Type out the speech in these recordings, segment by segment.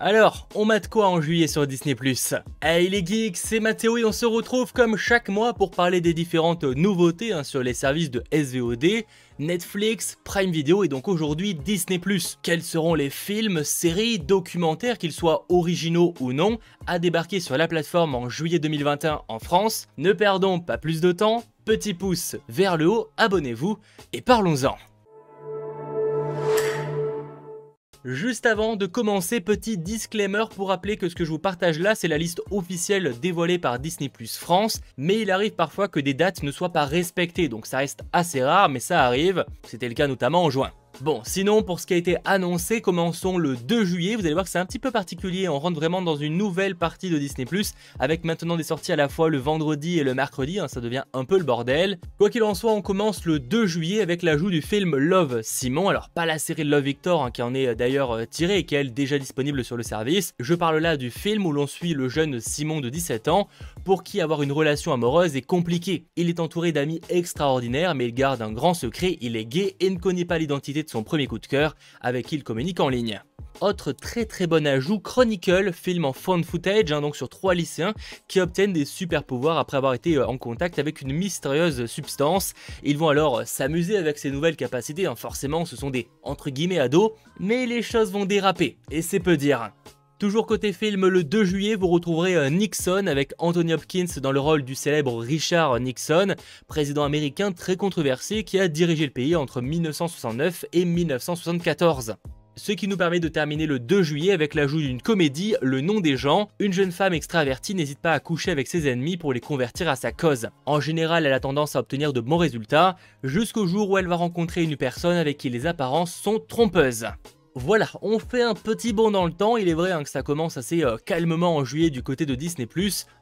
Alors, on mate quoi en juillet sur Disney+. Hey les geeks, c'est Mathéo et on se retrouve comme chaque mois pour parler des différentes nouveautés sur les services de SVOD, Netflix, Prime Video et donc aujourd'hui Disney+. Quels seront les films, séries, documentaires, qu'ils soient originaux ou non, à débarquer sur la plateforme en juillet 2021 en France? Ne perdons pas plus de temps, petit pouce vers le haut, abonnez-vous et parlons-en. Juste avant de commencer, petit disclaimer pour rappeler que ce que je vous partage là, c'est la liste officielle dévoilée par Disney+ France, mais il arrive parfois que des dates ne soient pas respectées, donc ça reste assez rare, mais ça arrive, c'était le cas notamment en juin. Bon, sinon pour ce qui a été annoncé, commençons le 2 juillet, vous allez voir que c'est un petit peu particulier, on rentre vraiment dans une nouvelle partie de Disney+, avec maintenant des sorties à la fois le vendredi et le mercredi, ça devient un peu le bordel. Quoi qu'il en soit, on commence le 2 juillet avec l'ajout du film Love, Simon, alors pas la série Love Victor qui en est d'ailleurs tirée et qui est elle déjà disponible sur le service, je parle là du film où l'on suit le jeune Simon de 17 ans, pour qui avoir une relation amoureuse est compliqué. Il est entouré d'amis extraordinaires mais il garde un grand secret, il est gay et ne connaît pas l'identité de son premier coup de cœur avec qui il communique en ligne. Autre très bon ajout, Chronicle, film en found footage, donc sur 3 lycéens qui obtiennent des super pouvoirs après avoir été en contact avec une mystérieuse substance. Ils vont alors s'amuser avec ces nouvelles capacités, forcément ce sont des entre guillemets ados, mais les choses vont déraper, et c'est peu dire. Toujours côté film, le 2 juillet, vous retrouverez Nixon avec Anthony Hopkins dans le rôle du célèbre Richard Nixon, président américain très controversé qui a dirigé le pays entre 1969 et 1974. Ce qui nous permet de terminer le 2 juillet avec l'ajout d'une comédie, Le nom des gens. Une jeune femme extravertie n'hésite pas à coucher avec ses ennemis pour les convertir à sa cause. En général, elle a tendance à obtenir de bons résultats, jusqu'au jour où elle va rencontrer une personne avec qui les apparences sont trompeuses. Voilà, on fait un petit bond dans le temps, il est vrai que ça commence assez calmement en juillet du côté de Disney+,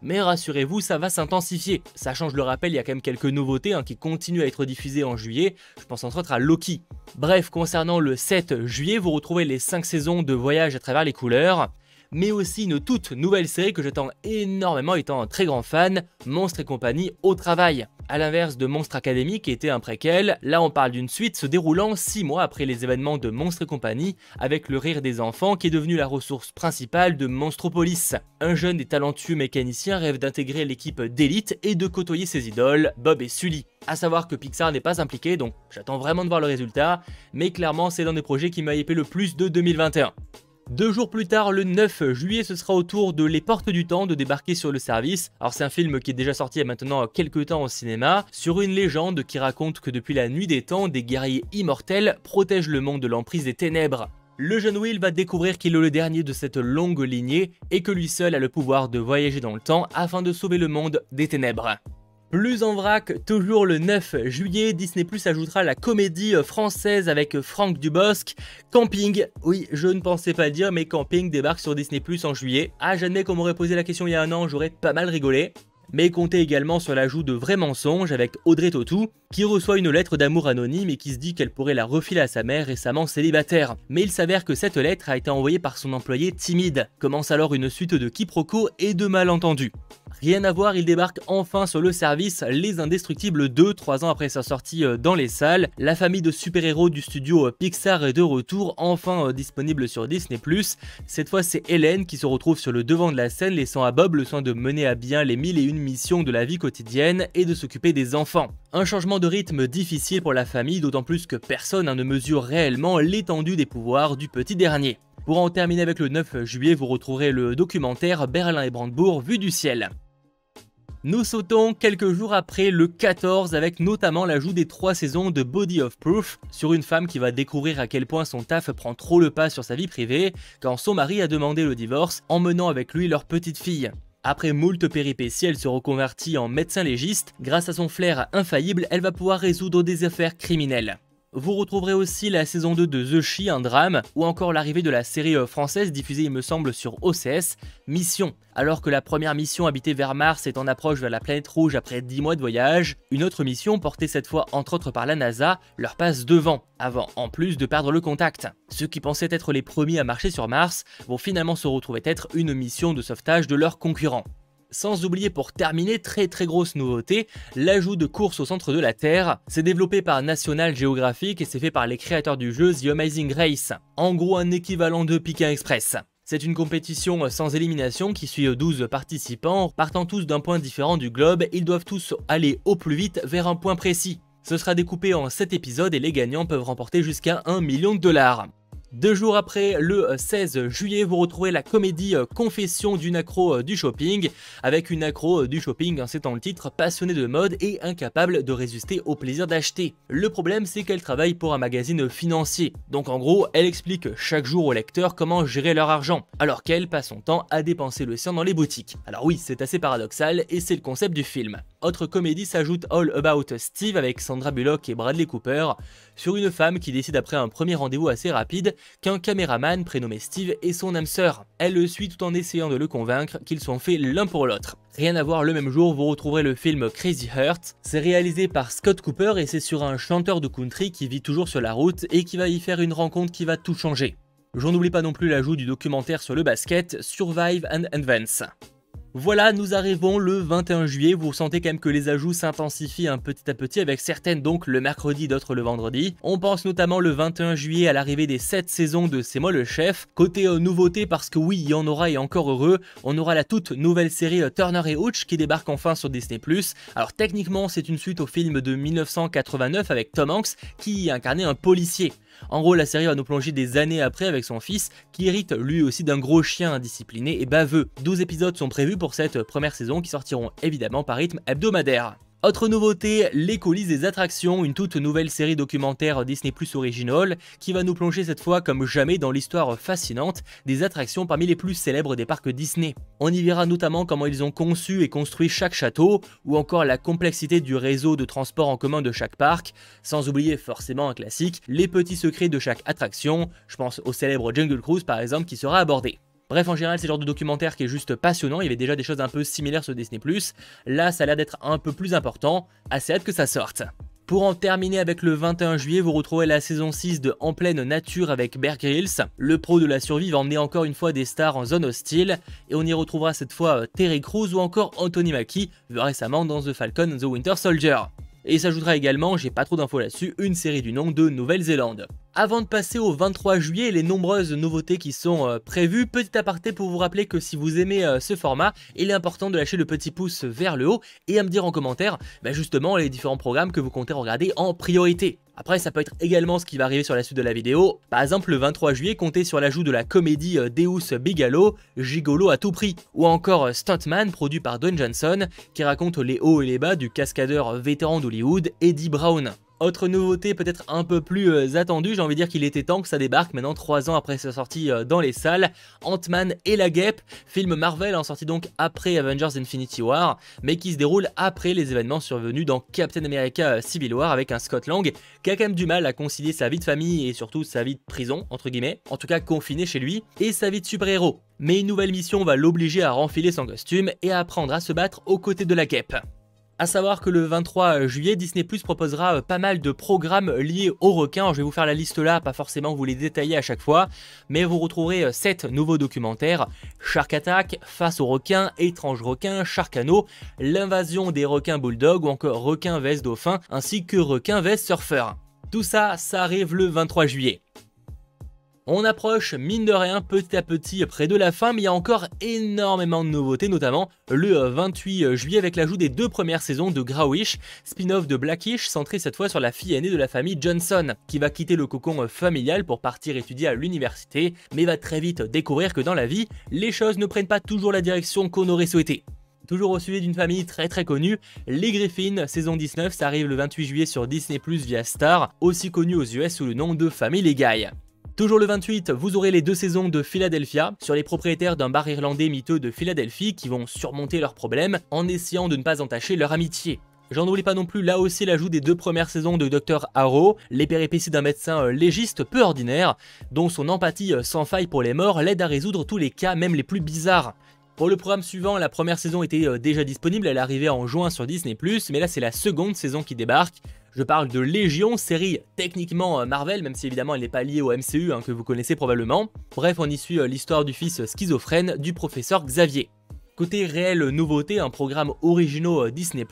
mais rassurez-vous, ça va s'intensifier. Sachant, je le rappelle, il y a quand même quelques nouveautés qui continuent à être diffusées en juillet, je pense entre autres à Loki. Bref, concernant le 7 juillet, vous retrouvez les 5 saisons de Voyage à travers les couleurs, mais aussi une toute nouvelle série que j'attends énormément étant un très grand fan, Monstres et compagnie au travail. A l'inverse de Monstres Academy qui était un préquel, là on parle d'une suite se déroulant 6 mois après les événements de Monstres et compagnie, avec le rire des enfants qui est devenu la ressource principale de Monstropolis. Un jeune et talentueux mécanicien rêve d'intégrer l'équipe d'élite et de côtoyer ses idoles, Bob et Sully. A savoir que Pixar n'est pas impliqué, donc j'attends vraiment de voir le résultat, mais clairement c'est l'un des projets qui m'a hypé le plus de 2021. 2 jours plus tard, le 9 juillet, ce sera au tour de Les Portes du Temps de débarquer sur le service. Alors c'est un film qui est déjà sorti il y a maintenant quelques temps au cinéma, sur une légende qui raconte que depuis la nuit des temps, des guerriers immortels protègent le monde de l'emprise des ténèbres. Le jeune Will va découvrir qu'il est le dernier de cette longue lignée et que lui seul a le pouvoir de voyager dans le temps afin de sauver le monde des ténèbres. Plus en vrac, toujours le 9 juillet, Disney+ ajoutera la comédie française avec Franck Dubosc, Camping. Oui, je ne pensais pas le dire, mais Camping débarque sur Disney+ en juillet. Ah, j'admets qu'on m'aurait posé la question il y a un an, j'aurais pas mal rigolé. Mais comptez également sur l'ajout de Vrais Mensonges avec Audrey Tautou, qui reçoit une lettre d'amour anonyme et qui se dit qu'elle pourrait la refiler à sa mère récemment célibataire. Mais il s'avère que cette lettre a été envoyée par son employé timide. Commence alors une suite de quiproquos et de malentendus. Rien à voir, il débarque enfin sur le service Les Indestructibles 2, 3 ans après sa sortie dans les salles. La famille de super-héros du studio Pixar est de retour, enfin disponible sur Disney+. Cette fois c'est Hélène qui se retrouve sur le devant de la scène, laissant à Bob le soin de mener à bien les 1001 missions de la vie quotidienne et de s'occuper des enfants. Un changement de rythme difficile pour la famille, d'autant plus que personne ne mesure réellement l'étendue des pouvoirs du petit dernier. Pour en terminer avec le 9 juillet, vous retrouverez le documentaire Berlin et Brandebourg vue du ciel. Nous sautons quelques jours après le 14 avec notamment l'ajout des 3 saisons de Body of Proof sur une femme qui va découvrir à quel point son taf prend trop le pas sur sa vie privée quand son mari a demandé le divorce, emmenant avec lui leur petite fille. Après moult péripéties, elle se reconvertit en médecin légiste. Grâce à son flair infaillible, elle va pouvoir résoudre des affaires criminelles. Vous retrouverez aussi la saison 2 de The Chi, un drame, ou encore l'arrivée de la série française diffusée il me semble sur OCS, Mission. Alors que la première mission habitée vers Mars est en approche vers la planète rouge après 10 mois de voyage, une autre mission portée cette fois entre autres par la NASA leur passe devant, avant en plus de perdre le contact. Ceux qui pensaient être les premiers à marcher sur Mars vont finalement se retrouver être une mission de sauvetage de leurs concurrents. Sans oublier pour terminer, très grosse nouveauté, l'ajout de courses au centre de la Terre. C'est développé par National Geographic et c'est fait par les créateurs du jeu The Amazing Race. En gros un équivalent de Pékin Express. C'est une compétition sans élimination qui suit 12 participants, partant tous d'un point différent du globe, ils doivent tous aller au plus vite vers un point précis. Ce sera découpé en 7 épisodes et les gagnants peuvent remporter jusqu'à 1 million de dollars. 2 jours après, le 16 juillet, vous retrouvez la comédie Confession d'une accro du shopping, avec une accro du shopping, c'est dans le titre, passionnée de mode et incapable de résister au plaisir d'acheter. Le problème, c'est qu'elle travaille pour un magazine financier, donc en gros, elle explique chaque jour aux lecteurs comment gérer leur argent, alors qu'elle passe son temps à dépenser le sien dans les boutiques. Alors oui, c'est assez paradoxal et c'est le concept du film. Autre comédie s'ajoute All About Steve avec Sandra Bullock et Bradley Cooper, sur une femme qui décide après un premier rendez-vous assez rapide qu'un caméraman prénommé Steve est son âme sœur. Elle le suit tout en essayant de le convaincre qu'ils sont faits l'un pour l'autre. Rien à voir, le même jour, vous retrouverez le film Crazy Heart. C'est réalisé par Scott Cooper et c'est sur un chanteur de country qui vit toujours sur la route et qui va y faire une rencontre qui va tout changer. J'en oublie pas non plus l'ajout du documentaire sur le basket Survive and Advance. Voilà, nous arrivons le 21 juillet, vous sentez quand même que les ajouts s'intensifient un petit à petit avec certaines donc le mercredi, d'autres le vendredi. On pense notamment le 21 juillet à l'arrivée des 7 saisons de C'est moi le chef. Côté nouveauté, parce que oui, il y en aura et encore heureux, on aura la toute nouvelle série Turner et Hooch qui débarque enfin sur Disney+. Alors techniquement, c'est une suite au film de 1989 avec Tom Hanks qui y incarnait un policier. En gros, la série va nous plonger des années après avec son fils, qui hérite lui aussi d'un gros chien indiscipliné et baveux. 12 épisodes sont prévus pour cette première saison qui sortiront évidemment par rythme hebdomadaire. Autre nouveauté, Les coulisses des attractions, une toute nouvelle série documentaire Disney+ original qui va nous plonger cette fois comme jamais dans l'histoire fascinante des attractions parmi les plus célèbres des parcs Disney. On y verra notamment comment ils ont conçu et construit chaque château, ou encore la complexité du réseau de transport en commun de chaque parc, sans oublier forcément un classique, les petits secrets de chaque attraction, je pense au célèbre Jungle Cruise par exemple qui sera abordé. Bref, en général, c'est le genre de documentaire qui est juste passionnant, il y avait déjà des choses un peu similaires sur Disney+, là ça a l'air d'être un peu plus important, assez hâte que ça sorte. Pour en terminer avec le 21 juillet, vous retrouvez la saison 6 de En pleine nature avec Bear Grylls. Le pro de la survie va emmener encore une fois des stars en zone hostile, et on y retrouvera cette fois Terry Crews ou encore Anthony Mackie, vu récemment dans The Falcon and the Winter Soldier. Et il s'ajoutera également, j'ai pas trop d'infos là-dessus, une série du nom de Nouvelle-Zélande. Avant de passer au 23 juillet et les nombreuses nouveautés qui sont prévues, petit aparté pour vous rappeler que si vous aimez ce format, il est important de lâcher le petit pouce vers le haut et à me dire en commentaire justement les différents programmes que vous comptez regarder en priorité. Après, ça peut être également ce qui va arriver sur la suite de la vidéo. Par exemple, le 23 juillet, comptez sur l'ajout de la comédie Deus Bigalo, Gigolo à tout prix. Ou encore Stuntman, produit par Dwayne Johnson, qui raconte les hauts et les bas du cascadeur vétéran d'Hollywood, Eddie Brown. Autre nouveauté peut-être un peu plus attendue, j'ai envie de dire qu'il était temps que ça débarque maintenant 3 ans après sa sortie dans les salles, Ant-Man et la Guêpe, film Marvel en sorti donc après Avengers Infinity War, mais qui se déroule après les événements survenus dans Captain America Civil War avec un Scott Lang qui a quand même du mal à concilier sa vie de famille et surtout sa vie de prison, entre guillemets, en tout cas confiné chez lui, et sa vie de super-héros. Mais une nouvelle mission va l'obliger à renfiler son costume et à apprendre à se battre aux côtés de la Guêpe. A savoir que le 23 juillet, Disney+ proposera pas mal de programmes liés aux requins. Alors, je vais vous faire la liste là, pas forcément vous les détailler à chaque fois, mais vous retrouverez 7 nouveaux documentaires: Shark Attack, Face aux requins, Étrange requin, Sharkano, L'invasion des requins bulldogs ou encore Requin vs dauphin, ainsi que Requin vs surfeur. Tout ça, ça arrive le 23 juillet. On approche mine de rien petit à petit près de la fin, mais il y a encore énormément de nouveautés, notamment le 28 juillet avec l'ajout des 2 premières saisons de Grawish, spin-off de Blackish, centré cette fois sur la fille aînée de la famille Johnson, qui va quitter le cocon familial pour partir étudier à l'université, mais va très vite découvrir que dans la vie, les choses ne prennent pas toujours la direction qu'on aurait souhaité. Toujours au sujet d'une famille très connue, les Griffin, saison 19, ça arrive le 28 juillet sur Disney+ via Star, aussi connu aux US sous le nom de Family Guy. Toujours le 28, vous aurez les 2 saisons de Philadelphia sur les propriétaires d'un bar irlandais miteux de Philadelphie qui vont surmonter leurs problèmes en essayant de ne pas entacher leur amitié. J'en oublie pas non plus là aussi l'ajout des 2 premières saisons de Dr Harrow, les péripéties d'un médecin légiste peu ordinaire, dont son empathie sans faille pour les morts l'aide à résoudre tous les cas, même les plus bizarres. Pour le programme suivant, la première saison était déjà disponible, elle arrivait en juin sur Disney+, mais là c'est la seconde saison qui débarque. Je parle de Légion, série techniquement Marvel, même si évidemment elle n'est pas liée au MCU que vous connaissez probablement. Bref, on y suit l'histoire du fils schizophrène du professeur Xavier. Côté réelle nouveauté, un programme original Disney+,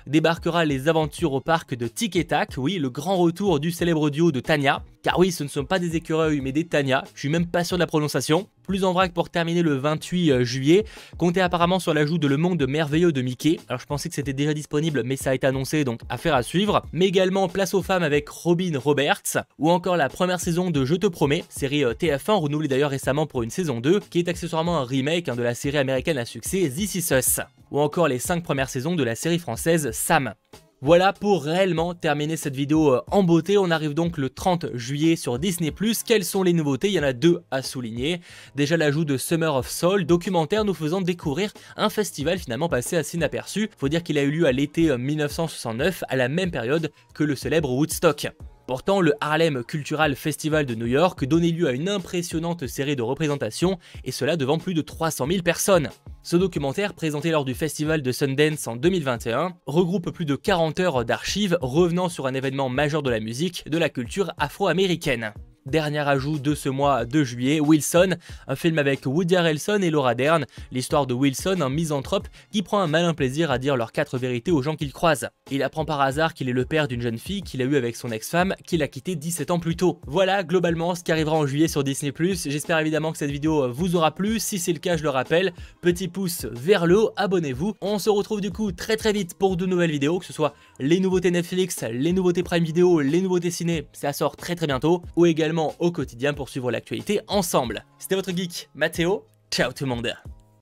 débarquera les aventures au parc de Tic et Tac, oui, le grand retour du célèbre duo de Tanya. Car oui, ce ne sont pas des écureuils mais des Tanya, je suis même pas sûr de la prononciation. plus en vrac pour terminer le 28 juillet. Comptez apparemment sur l'ajout de Le Monde merveilleux de Mickey. Alors je pensais que c'était déjà disponible mais ça a été annoncé donc affaire à suivre. Mais également Place aux femmes avec Robin Roberts ou encore la première saison de Je te promets, série TF1 renouvelée d'ailleurs récemment pour une saison 2 qui est accessoirement un remake de la série américaine à succès This Is Us. Ou encore les 5 premières saisons de la série française Sam. Voilà pour réellement terminer cette vidéo en beauté. On arrive donc le 30 juillet sur Disney+. Quelles sont les nouveautés? Il y en a deux à souligner. Déjà l'ajout de Summer of Soul, documentaire nous faisant découvrir un festival finalement passé assez inaperçu. Faut dire qu'il a eu lieu à l'été 1969, à la même période que le célèbre Woodstock. Pourtant, le Harlem Cultural Festival de New York donnait lieu à une impressionnante série de représentations, et cela devant plus de 300 000 personnes. Ce documentaire, présenté lors du festival de Sundance en 2021, regroupe plus de 40 heures d'archives revenant sur un événement majeur de la musique, de la culture afro-américaine. Dernier ajout de ce mois de juillet, Wilson, un film avec Woody Harrelson et Laura Dern, l'histoire de Wilson, un misanthrope qui prend un malin plaisir à dire leurs 4 vérités aux gens qu'il croise. Il apprend par hasard qu'il est le père d'une jeune fille qu'il a eue avec son ex-femme, qu'il a quittée 17 ans plus tôt. Voilà globalement ce qui arrivera en juillet sur Disney+. J'espère évidemment que cette vidéo vous aura plu, si c'est le cas je le rappelle, petit pouce vers le haut, abonnez-vous. On se retrouve du coup très vite pour de nouvelles vidéos, que ce soit les nouveautés Netflix, les nouveautés Prime Video, les nouveautés ciné, ça sort très bientôt, ou également au quotidien pour suivre l'actualité ensemble. C'était votre geek Mathéo, ciao tout le monde.